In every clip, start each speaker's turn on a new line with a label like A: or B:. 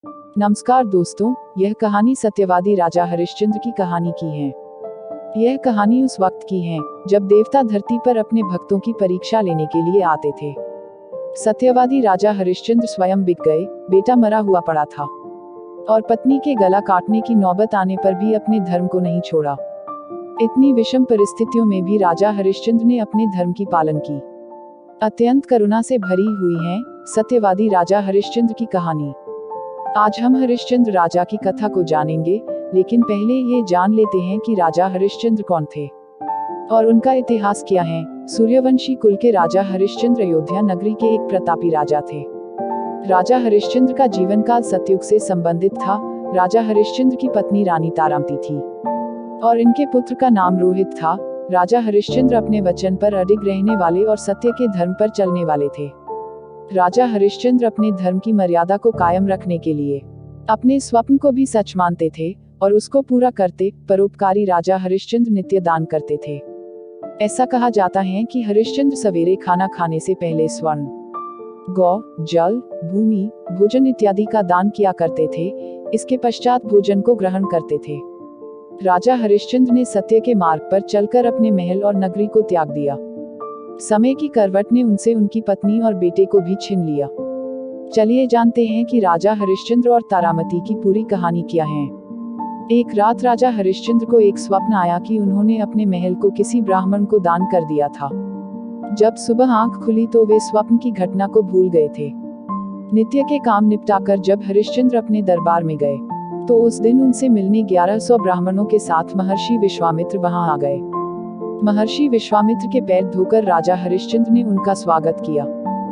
A: नमस्कार दोस्तों, यह कहानी सत्यवादी राजा हरिश्चंद्र की कहानी की है। यह कहानी उस वक्त की है जब देवता धरती पर अपने भक्तों की परीक्षा लेने के लिए आते थे। सत्यवादी राजा हरिश्चंद्र स्वयं बिक गए, बेटा मरा हुआ पड़ा था और पत्नी के गला काटने की नौबत आने पर भी अपने धर्म को नहीं छोड़ा। इतनी विषम परिस्थितियों में भी राजा हरिश्चंद्र ने अपने धर्म की पालन की। अत्यंत करुणा से भरी हुई है सत्यवादी राजा हरिश्चंद्र की कहानी। आज हम हरिश्चंद्र राजा की कथा को जानेंगे, लेकिन पहले ये जान लेते हैं कि राजा हरिश्चंद्र कौन थे और उनका इतिहास क्या है। सूर्यवंशी कुल के राजा हरिश्चंद्र अयोध्या नगरी के एक प्रतापी राजा थे। राजा हरिश्चंद्र का जीवन काल सतयुग से संबंधित था। राजा हरिश्चंद्र की पत्नी रानी तारामती थी और इनके पुत्र का नाम रोहित था। राजा हरिश्चंद्र अपने वचन पर अडिग रहने वाले और सत्य के धर्म पर चलने वाले थे। राजा हरिश्चंद्र अपने धर्म की मर्यादा को कायम रखने के लिए अपने स्वप्न को भी सच मानते थे और उसको पूरा करते। परोपकारी राजा हरिश्चंद्र नित्य दान करते थे। ऐसा कहा जाता है कि हरिश्चंद्र सवेरे खाना खाने से पहले स्वर्ण, गौ, जल, भूमि, भोजन इत्यादि का दान किया करते थे। इसके पश्चात भोजन को ग्रहण करते थे। राजा हरिश्चंद्र ने सत्य के मार्ग पर चलकर अपने महल और नगरी को त्याग दिया। समय की करवट ने उनसे उनकी पत्नी और बेटे को भी छीन लिया। चलिए जानते हैं कि राजा हरिश्चंद्र और तारामती की पूरी कहानी क्या है। एक रात राजा हरिश्चंद्र को एक स्वप्न आया कि उन्होंने अपने महल को किसी ब्राह्मण को दान कर दिया था। जब सुबह आंख खुली तो वे स्वप्न की घटना को भूल गए थे। नित्य के काम निपटाकर जब हरिश्चंद्र अपने दरबार में गए तो उस दिन उनसे मिलने 1100 ब्राह्मणों के साथ महर्षि विश्वामित्र वहां आ गए। महर्षि विश्वामित्र के पैर धोकर राजा हरिश्चंद्र ने उनका स्वागत किया।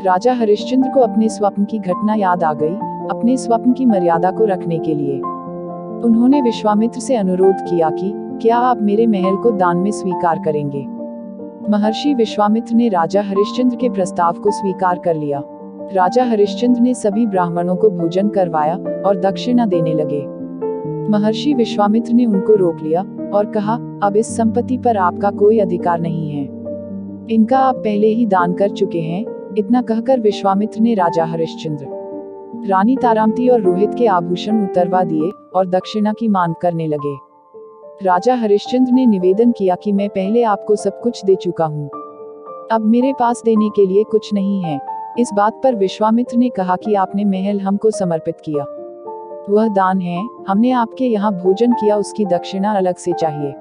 A: राजा हरिश्चंद्र को अपने स्वप्न की घटना याद आ गई। अपने स्वप्न की मर्यादा को रखने के लिए उन्होंने विश्वामित्र से अनुरोध किया कि क्या आप मेरे महल को दान में स्वीकार करेंगे। महर्षि विश्वामित्र ने राजा हरिश्चंद्र के प्रस्ताव को स्वीकार कर लिया। राजा हरिश्चंद्र ने सभी ब्राह्मणों को भोजन करवाया और दक्षिणा देने लगे। महर्षि विश्वामित्र ने उनको रोक लिया और कहा, अब इस संपत्ति पर आपका कोई अधिकार नहीं है, इनका आप पहले ही दान कर चुके हैं। इतना कहकर विश्वामित्र ने राजा हरिश्चंद्र, रानी तारामती और रोहित के आभूषण उतरवा दिए और दक्षिणा की मांग करने लगे। राजा हरिश्चंद्र ने निवेदन किया कि मैं पहले आपको सब कुछ दे चुका हूँ, अब मेरे पास देने के लिए कुछ नहीं है। इस बात पर विश्वामित्र ने कहा कि आपने महल हमको समर्पित किया, वह दान है। हमने आपके यहाँ भोजन किया, उसकी दक्षिणा अलग से चाहिए।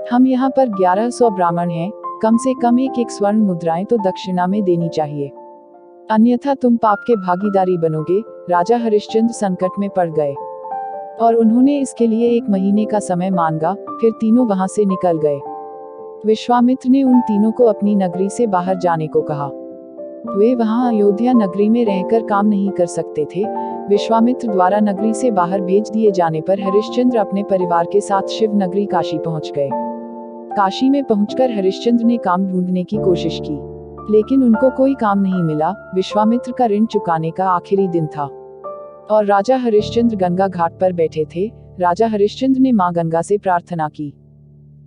A: हम यहाँ पर 1100 ब्राह्मण हैं, कम से कम एक स्वर्ण मुद्राएं तो दक्षिणा में देनी चाहिए, अन्यथा तुम पाप के भागीदारी बनोगे। राजा हरिश्चंद्र संकट में पड़ गए और उन्होंने इसके लिए 1 महीने का समय मांगा। फिर तीनों वहां से निकल गए। विश्वामित्र ने उन तीनों को अपनी नगरी से बाहर जाने को कहा। वे वहां अयोध्या नगरी में रहकर काम नहीं कर सकते थे। विश्वामित्र द्वारा नगरी से बाहर भेज दिए जाने पर हरिश्चंद्र अपने परिवार के साथ शिव नगरी काशी पहुंच गए। काशी में पहुंचकर हरिश्चंद्र ने काम ढूंढने की कोशिश की, लेकिन उनको कोई काम नहीं मिला। विश्वामित्र का ऋण चुकाने का आखिरी दिन था और राजा हरिश्चंद्र गंगा घाट पर बैठे थे। राजा हरिश्चंद्र ने मां गंगा से प्रार्थना की,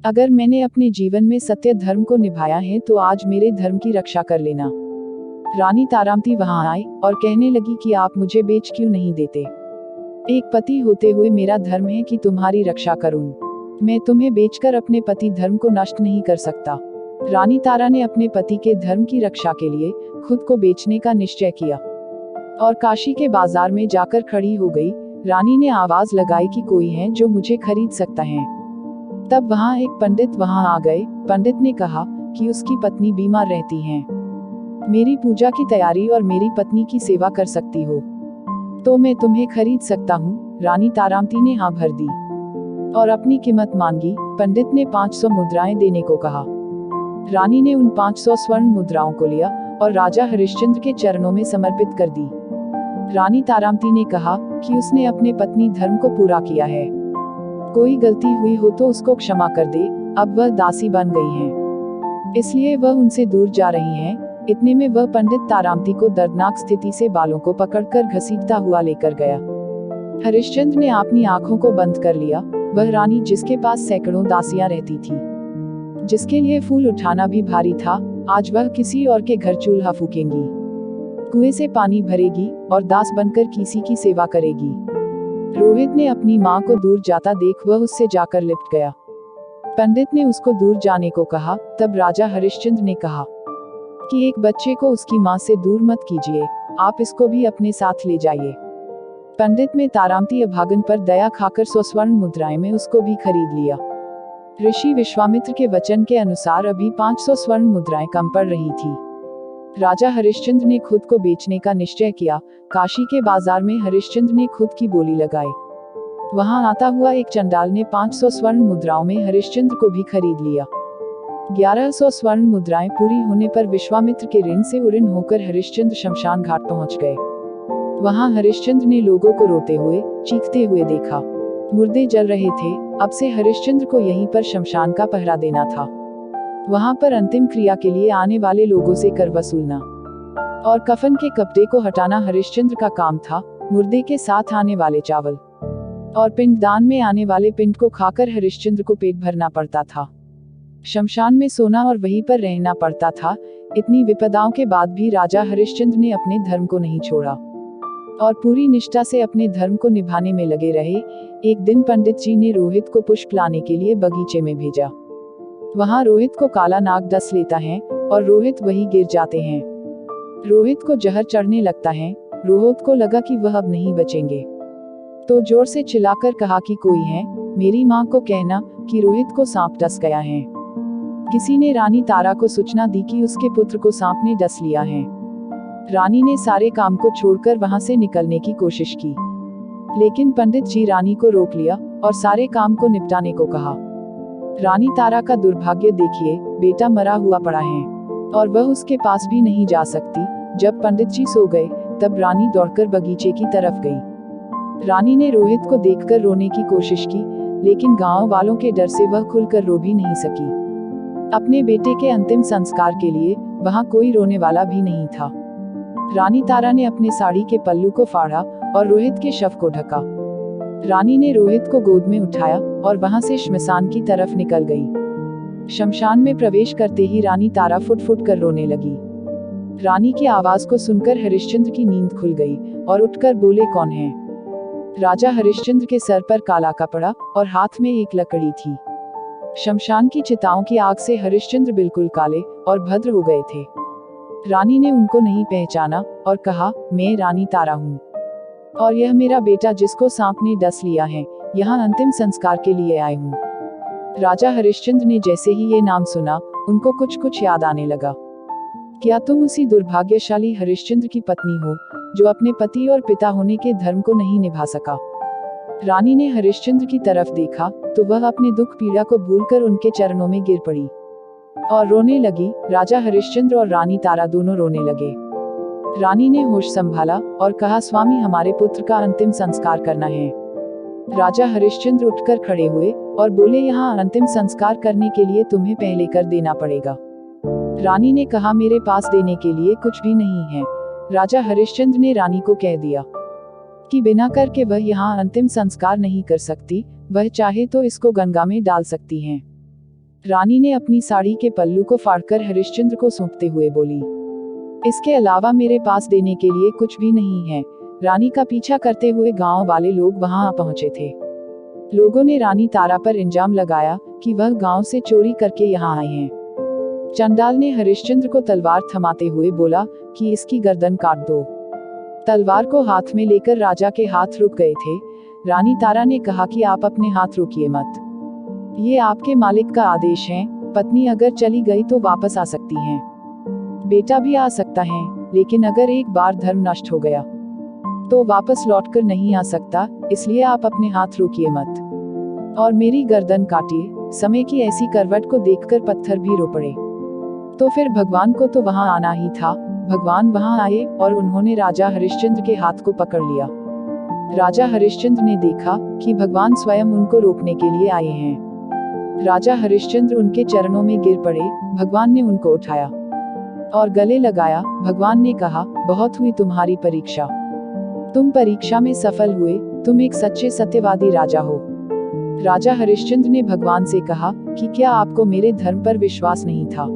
A: अगर मैंने अपने जीवन में सत्य धर्म को निभाया है तो आज मेरे धर्म की रक्षा कर लेना। रानी तारामती वहां आई और कहने लगी कि आप मुझे बेच क्यों नहीं देते। एक पति होते हुए मेरा धर्म है कि तुम्हारी रक्षा करूं। मैं तुम्हें बेचकर अपने पति धर्म को नष्ट नहीं कर सकता। रानी तारा ने अपने पति के धर्म की रक्षा के लिए खुद को बेचने का निश्चय किया और काशी के बाजार में जाकर खड़ी हो गई। रानी ने आवाज लगाई कि कोई है जो मुझे खरीद सकता है। तब वहां एक पंडित वहां आ गए। पंडित ने कहा कि उसकी पत्नी बीमार रहती है, मेरी पूजा की तैयारी और मेरी पत्नी की सेवा कर सकती हो तो मैं तुम्हें खरीद सकता हूँ। रानी तारामती ने हाँ भर दी और अपनी कीमत मांगी। पंडित ने 500 मुद्राएं देने को कहा। रानी ने उन 500 स्वर्ण मुद्राओं को लिया और राजा हरिश्चंद्र के चरणों में समर्पित कर दी। रानी तारामती ने कहा कि उसने अपने पत्नी धर्म को पूरा किया है, कोई गलती हुई हो तो उसको क्षमा कर दे। अब वह दासी बन गई हैं, इसलिए वह उनसे दूर जा रही हैं। इतने में वह पंडित तारामती को दर्दनाक स्थिति से बालों को पकड़कर घसीटता हुआ लेकर गया। हरिश्चंद्र ने अपनी आंखों को बंद कर लिया। वह रानी जिसके पास सैकड़ों दासियां रहती थी, जिसके लिए फूल उठाना भी भारी था, आज वह किसी और के घर चूल्हा फूकेंगी। कुएं से पानी भरेगी और दास बनकर किसी की सेवा करेगी। रोहित ने अपनी माँ को दूर जाता देख वह उससे जाकर लिपट गया। पंडित ने उसको दूर जाने को कहा। तब राजा हरिश्चंद्र ने कहा कि एक बच्चे को उसकी माँ से दूर मत कीजिए, आप इसको भी अपने साथ ले जाइए। पंडित में तारामती अभागन पर दया खाकर 100 स्वर्ण मुद्राएं में उसको भी खरीद लिया। ऋषि विश्वामित्र के वचन के अनुसार अभी 500 स्वर्ण मुद्राएं कम पड़ रही थी। राजा हरिश्चंद्र ने खुद को बेचने का निश्चय किया। काशी के बाजार में हरिश्चंद्र ने खुद की बोली लगाई। वहां आता हुआ एक चंडाल ने 500 स्वर्ण मुद्राओं में हरिश्चंद्र को भी खरीद लिया। 1100 स्वर्ण मुद्राएं पूरी होने पर विश्वामित्र के ऋण से उऋण होकर हरिश्चंद्र शमशान घाट पहुंच गए। वहां हरिश्चंद्र ने लोगों को रोते हुए, चीखते हुए देखा। मुर्दे जल रहे थे। अब से हरिश्चंद्र को यहीं पर शमशान का पहरा देना था। वहां पर अंतिम क्रिया के लिए आने वाले लोगों से कर वसूलना और कफन के कपड़े को हटाना हरिश्चंद्र का काम था। मुर्दे के साथ आने वाले चावल और पिंडदान में आने वाले पिंड को खाकर हरिश्चंद्र को पेट भरना पड़ता था। शमशान में सोना और वहीं पर रहना पड़ता था। इतनी विपदाओं के बाद भी राजा हरिश्चंद्र ने अपने धर्म को नहीं छोड़ा और पूरी निष्ठा से अपने धर्म को निभाने में लगे रहे। एक दिन पंडित जी ने रोहित को पुष्प लाने के लिए बगीचे में भेजा। वहां रोहित को काला नाग डस लेता है और रोहित वहीं गिर जाते हैं। रोहित को जहर चढ़ने लगता है। रोहित को लगा कि वह अब नहीं बचेंगे, तो जोर से चिल्लाकर कहा कि कोई है, मेरी माँ को कहना कि रोहित को सांप डस गया है। किसी ने रानी तारा को सूचना दी कि उसके पुत्र को सांप ने डस लिया है। रानी ने सारे काम को छोड़कर वहां से निकलने की कोशिश की, लेकिन पंडित जी रानी को रोक लिया और सारे काम को निपटाने को कहा। रानी तारा का दुर्भाग्य देखिए, बेटा मरा हुआ पड़ा है और वह उसके पास भी नहीं जा सकती। जब पंडित जी सो गए तब रानी दौड़कर बगीचे की तरफ गई। रानी ने रोहित को देखकर रोने की कोशिश की, लेकिन गांव वालों के डर से वह खुलकर रो भी नहीं सकी। अपने बेटे के अंतिम संस्कार के लिए वहां कोई रोने वाला भी नहीं था। रानी तारा ने अपने साड़ी के पल्लू को फाड़ा और रोहित के शव को ढका। रानी ने रोहित को गोद में उठाया और वहां से श्मशान की तरफ निकल गई। शमशान में प्रवेश करते ही रानी तारा फुट फुट कर रोने लगी। रानी की आवाज को सुनकर हरिश्चंद्र की नींद खुल गई और उठकर बोले, कौन है? राजा हरिश्चंद्र के सर पर काला कपड़ा और हाथ में एक लकड़ी थी। शमशान की चिताओं की आग से हरिश्चंद्र बिल्कुल काले और भद्र हो गए थे। रानी ने उनको नहीं पहचाना और कहा, मैं रानी तारा हूँ और यह मेरा बेटा जिसको सांप ने डस लिया है, यहाँ अंतिम संस्कार के लिए आए हूँ। राजा हरिश्चंद्र ने जैसे ही ये नाम सुना, उनको कुछ कुछ याद आने लगा। क्या तुम उसी दुर्भाग्यशाली हरिश्चंद्र की पत्नी हो जो अपने पति और पिता होने के धर्म को नहीं निभा सका? रानी ने हरिश्चंद्र की तरफ देखा तो वह अपने दुख पीड़ा को भूलकर उनके चरणों में गिर पड़ी और रोने लगी। राजा हरिश्चंद्र और रानी तारा दोनों रोने लगे। रानी ने होश संभाला और कहा, स्वामी, हमारे पुत्र का अंतिम संस्कार करना है। राजा हरिश्चंद्र उठकर खड़े हुए और बोले, यहाँ अंतिम संस्कार करने के लिए तुम्हें पहले कर देना पड़ेगा। रानी ने कहा, मेरे पास देने के लिए कुछ भी नहीं है। राजा हरिश्चंद्र ने रानी को कह दिया कि बिना कर के वह यहाँ अंतिम संस्कार नहीं कर सकती, वह चाहे तो इसको गंगा में डाल सकती हैं। रानी ने अपनी साड़ी के पल्लू को फाड़कर हरिश्चंद्र को सौंपते हुए बोली, इसके अलावा मेरे पास देने के लिए कुछ भी नहीं है। रानी का पीछा करते हुए गांव वाले लोग वहां आ पहुंचे थे। लोगों ने रानी तारा पर इल्जाम लगाया कि वह गांव से चोरी करके यहाँ आए हैं। चंडाल ने हरिश्चंद्र को तलवार थमाते हुए बोला कि इसकी गर्दन काट दो। तलवार को हाथ में लेकर राजा के हाथ रुक गए थे। रानी तारा ने कहा कि आप अपने हाथ रोकिए मत, ये आपके मालिक का आदेश है। पत्नी अगर चली गई तो वापस आ सकती है, बेटा भी आ सकता है, लेकिन अगर एक बार धर्म नष्ट हो गया तो वापस लौटकर नहीं आ सकता, इसलिए आप अपने हाथ रोकिए मत और मेरी गर्दन काटिए। समय की ऐसी करवट को देखकर पत्थर भी रो पड़े। तो फिर भगवान को तो वहां आना ही था। भगवान वहां आए और उन्होंने राजा हरिश्चंद्र के हाथ को पकड़ लिया। राजा हरिश्चंद्र ने देखा कि भगवान स्वयं उनको रोकने के लिए आए हैं। राजा हरिश्चंद्र उनके चरणों में गिर पड़े। भगवान ने उनको उठाया और गले लगाया। भगवान ने कहा, बहुत हुई तुम्हारी परीक्षा, तुम परीक्षा में सफल हुए, तुम एक सच्चे सत्यवादी राजा हो। राजा हरिश्चंद्र ने भगवान से कहा कि क्या आपको मेरे धर्म पर विश्वास नहीं था,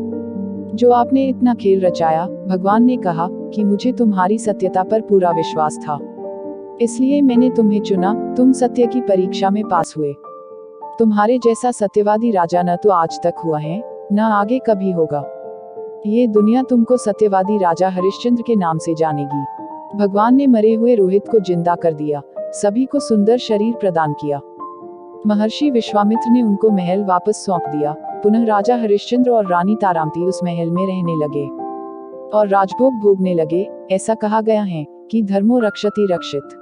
A: जो आपने इतना खेल रचाया? भगवान ने कहा, कि मुझे तुम्हारी सत्यता पर पूरा विश्वास था, इसलिए मैंने तुम्हें चुना। तुम सत्य की परीक्षा में पास हुए। तुम्हारे जैसा सत्यवादी राजा न तो आज तक हुआ है, न आगे कभी होगा। ये दुनिया तुमको सत्यवादी राजा हरिश्चंद्र के नाम से जानेगी। भगवान ने मरे हुए रोहित को जिंदा कर दिया, सभी को सुंदर शरीर प्रदान किया। महर्षि विश्वामित्र ने उनको महल वापस सौंप दिया। पुनः राजा हरिश्चंद्र और रानी तारामती उस महल में रहने लगे और राजभोग भोगने लगे। ऐसा कहा गया है कि धर्मो रक्षति रक्षित।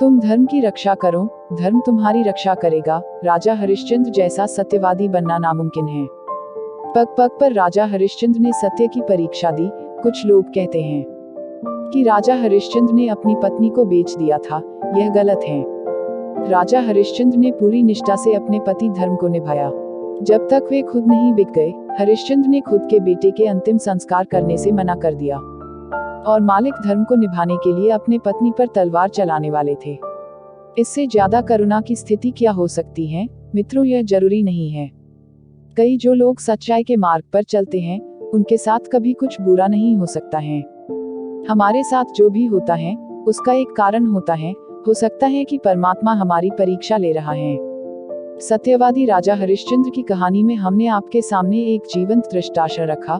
A: तुम धर्म की रक्षा करो, धर्म तुम्हारी रक्षा करेगा। राजा हरिश्चंद्र जैसा सत्यवादी बनना नामुमकिन है। पग पग पर राजा हरिश्चंद्र ने सत्य की परीक्षा दी। कुछ लोग कहते हैं कि राजा हरिश्चंद्र ने अपनी पत्नी को बेच दिया था, यह गलत है। राजा हरिश्चंद्र ने पूरी निष्ठा से अपने पति धर्म को निभाया। जब तक वे खुद नहीं बिक गए, हरिश्चंद्र ने खुद के बेटे के अंतिम संस्कार करने से मना कर दिया और मालिक धर्म को निभाने के लिए अपने पत्नी पर तलवार चलाने वाले थे। इससे ज्यादा करुणा की स्थिति क्या हो सकती है? मित्रों, यह जरूरी नहीं है। कई जो लोग सच्चाई के मार्ग पर चलते हैं, उनके साथ कभी कुछ बुरा नहीं हो सकता है। हमारे साथ जो भी होता है, उसका एक कारण होता है। हो सकता है कि परमात्मा हमारी परीक्षा ले रहा है। सत्यवादी राजा हरिश्चंद्र की कहानी में हमने आपके सामने एक जीवंत दृष्टांत रखा।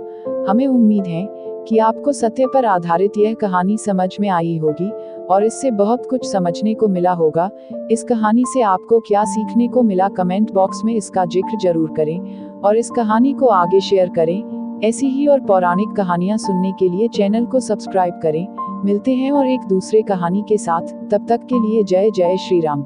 A: हमें उम्मीद है कि आपको सत्य पर आधारित यह कहानी समझ में आई होगी और इससे बहुत कुछ समझने को मिला होगा। इस कहानी से आपको क्या सीखने को मिला, कमेंट बॉक्स में इसका जिक्र जरूर करें और इस कहानी को आगे शेयर करें। ऐसी ही और पौराणिक कहानियां सुनने के लिए चैनल को सब्सक्राइब करें। मिलते हैं और एक दूसरे कहानी के साथ। तब तक के लिए जय जय श्री राम।